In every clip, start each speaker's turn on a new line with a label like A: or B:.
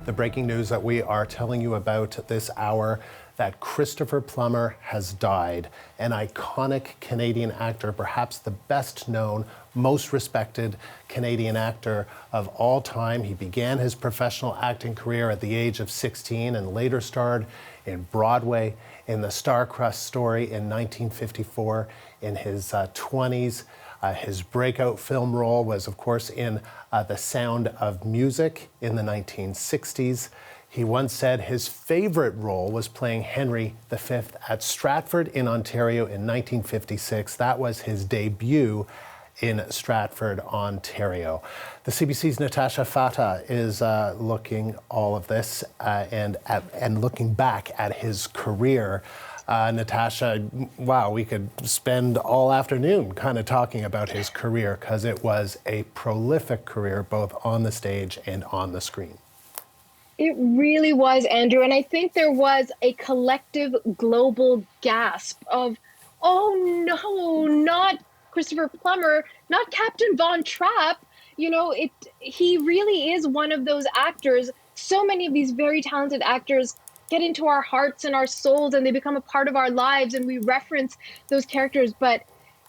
A: The breaking news that we are telling you about this hour, that Christopher Plummer has died, an iconic Canadian actor, perhaps the best known, most respected Canadian actor of all time. He began his professional acting career at the age of 16 and later starred in Broadway in The Star-Crossed Story in 1954. In his 20s, his breakout film role was, of course, in The Sound of Music in the 1960s. He once said his favorite role was playing Henry V at Stratford in Ontario in 1956. That was his debut in Stratford, Ontario. The CBC's Natasha Fata is looking all of this and looking back at his career. Natasha, wow, we could spend all afternoon kind of talking about his career because it was a prolific career both on the stage and on the screen.
B: It really was, Andrew, and I think there was a collective global gasp of, oh no, not Christopher Plummer, not Captain Von Trapp. You know, he really is one of those actors. So many of these very talented actors get into our hearts and our souls and they become a part of our lives and we reference those characters. But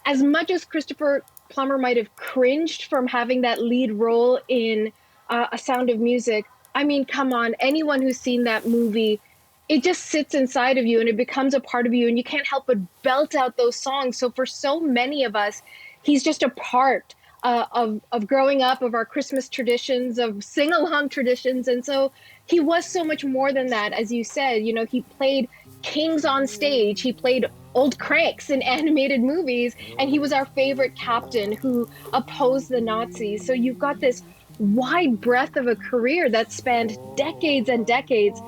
B: as much as Christopher Plummer might have cringed from having that lead role in A Sound of Music, I mean, come on, anyone who's seen that movie, it just sits inside of you and it becomes a part of you and you can't help but belt out those songs. So for so many of us, he's just a part of growing up, of our Christmas traditions, of sing-along traditions. And so he was so much more than that. As you said, you know, he played kings on stage. He played old cranks in animated movies. And he was our favorite captain who opposed the Nazis. So you've got this wide breadth of a career that spanned decades and decades.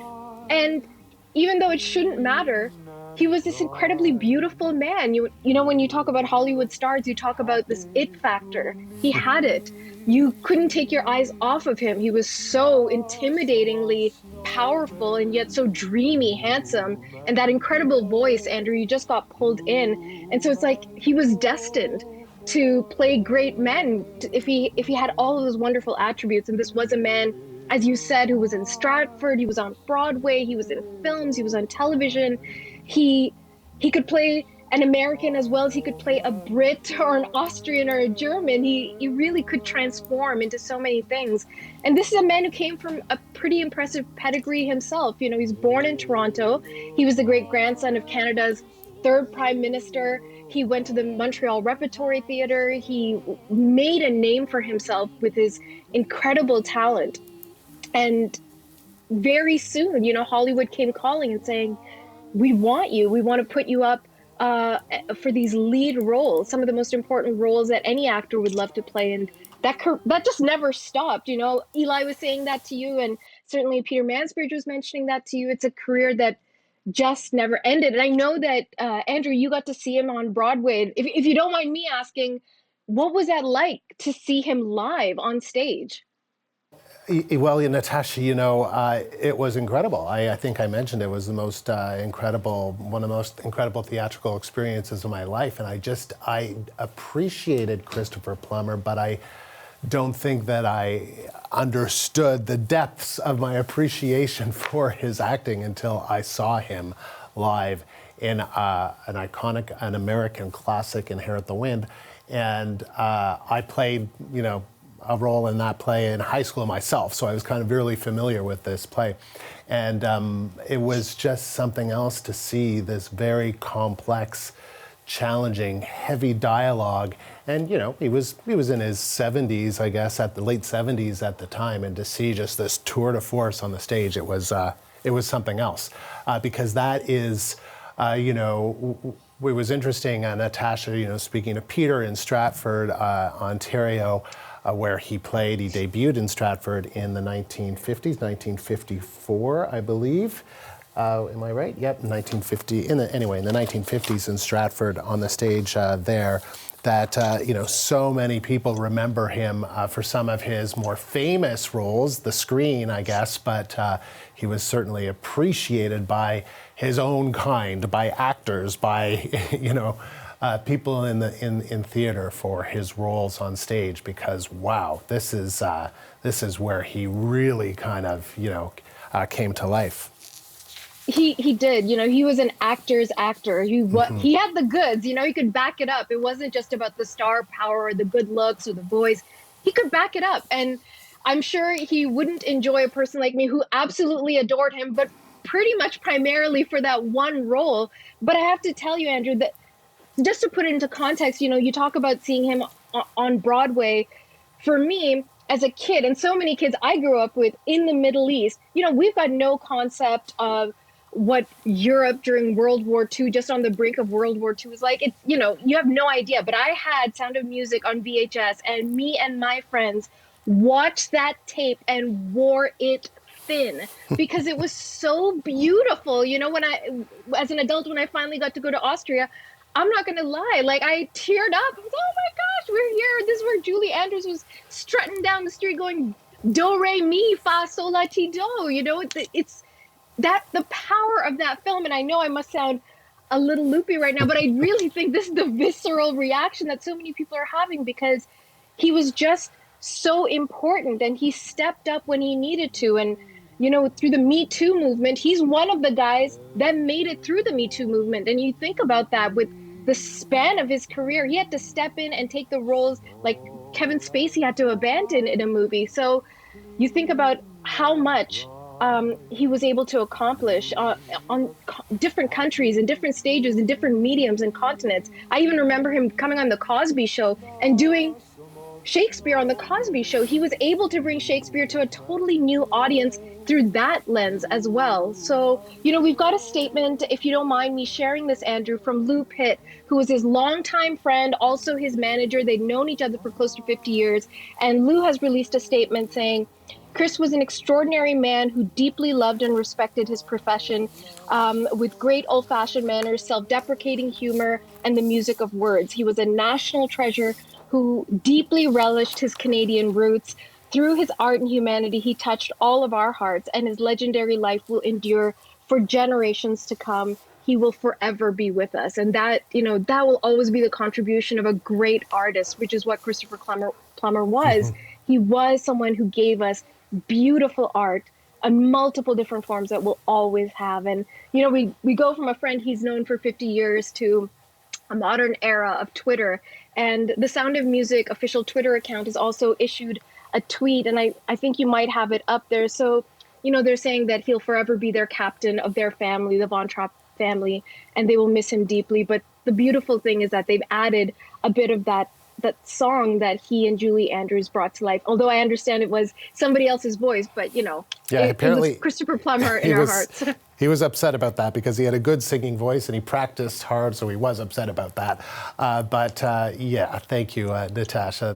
B: And even though it shouldn't matter, he was this incredibly beautiful man. You know, when you talk about Hollywood stars, you talk about this it factor. He had it. You couldn't take your eyes off of him. He was so intimidatingly powerful and yet so dreamy, handsome. And that incredible voice, Andrew, you just got pulled in. And so it's like he was destined to play great men if he had all of those wonderful attributes. And this was a man, as you said, who was in Stratford, he was on Broadway, he was in films, he was on television. He could play an American as well as he could play a Brit or an Austrian or a German. He really could transform into so many things. And this is a man who came from a pretty impressive pedigree himself. You know, he's born in Toronto. He was the great-grandson of Canada's third Prime Minister. He went to the Montreal Repertory Theatre. He made a name for himself with his incredible talent. And very soon, you know, Hollywood came calling and saying, we want you. We want to put you up for these lead roles, some of the most important roles that any actor would love to play. And that just never stopped. You know, Eli was saying that to you, and certainly Peter Mansbridge was mentioning that to you. It's a career that just never ended. And I know that, Andrew, you got to see him on Broadway. If you don't mind me asking, what was that like to see him live on stage?
A: Well, Natasha, you know, it was incredible. I think I mentioned it was the most one of the most incredible theatrical experiences of my life. And I appreciated Christopher Plummer, but I don't think that I understood the depths of my appreciation for his acting until I saw him live in an American classic, Inherit the Wind. And I played, you know, a role in that play in high school myself, so I was kind of really familiar with this play. And it was just something else to see this very complex, challenging, heavy dialogue. And, you know, he was in his 70s, I guess, at the late 70s at the time, and to see just this tour de force on the stage, it was something else. Because that is, you know, it was interesting, Natasha, you know, speaking of Peter in Stratford, Ontario, where he debuted in Stratford in the 1950s, 1954, I believe. Am I right? Yep, 1950. In the 1950s in Stratford on the stage there. That, you know, so many people remember him for some of his more famous roles, the screen, I guess, but he was certainly appreciated by his own kind, by actors, by, you know, people in theater for his roles on stage, because wow, this is where he really kind of came to life.
B: He did. He was an actor's actor. He had the goods. He could back it up. It wasn't just about the star power or the good looks or the voice. He could back it up. And I'm sure he wouldn't enjoy a person like me who absolutely adored him, but pretty much primarily for that one role. But I have to tell you, Andrew, that just to put it into context, you talk about seeing him on Broadway. For me, as a kid, and so many kids I grew up with in the Middle East, we've got no concept of what Europe during World War II, just on the brink of World War II, was like. It's, you have no idea. But I had Sound of Music on VHS, and me and my friends watched that tape and wore it thin because it was so beautiful. As an adult, when I finally got to go to Austria, I'm not going to lie, like I teared up. I was, oh my gosh, we're here. This is where Julie Andrews was strutting down the street going, do, re, mi, fa, sol, la, ti, do. It's that the power of that film. And I know I must sound a little loopy right now, but I really think this is the visceral reaction that so many people are having, because he was just so important and he stepped up when he needed to. And, through the Me Too movement, he's one of the guys that made it through the Me Too movement. And you think about that with the span of his career, he had to step in and take the roles like Kevin Spacey had to abandon in a movie. So you think about how much he was able to accomplish on different countries and different stages and different mediums and continents. I even remember him coming on The Cosby Show and doing Shakespeare on The Cosby Show. He was able to bring Shakespeare to a totally new audience through that lens as well. So, we've got a statement, if you don't mind me sharing this, Andrew, from Lou Pitt, who was his longtime friend, also his manager. They'd known each other for close to 50 years. And Lou has released a statement saying, Chris was an extraordinary man who deeply loved and respected his profession, with great old-fashioned manners, self-deprecating humor, and the music of words. He was a national treasure who deeply relished his Canadian roots. Through his art and humanity, he touched all of our hearts, and his legendary life will endure for generations to come. He will forever be with us. And that, that will always be the contribution of a great artist, which is what Christopher Plummer was. Mm-hmm. He was someone who gave us beautiful art on multiple different forms that we'll always have. And, we go from a friend he's known for 50 years to a modern era of Twitter. And the Sound of Music official Twitter account has also issued a tweet, and I think you might have it up there. So, they're saying that he'll forever be their captain of their family, the Von Trapp family, and they will miss him deeply. But the beautiful thing is that they've added a bit of that song that he and Julie Andrews brought to life. Although I understand it was somebody else's voice, but apparently it was Christopher Plummer in our hearts.
A: He was upset about that because he had a good singing voice and he practiced hard, so he was upset about that. But thank you, Natasha.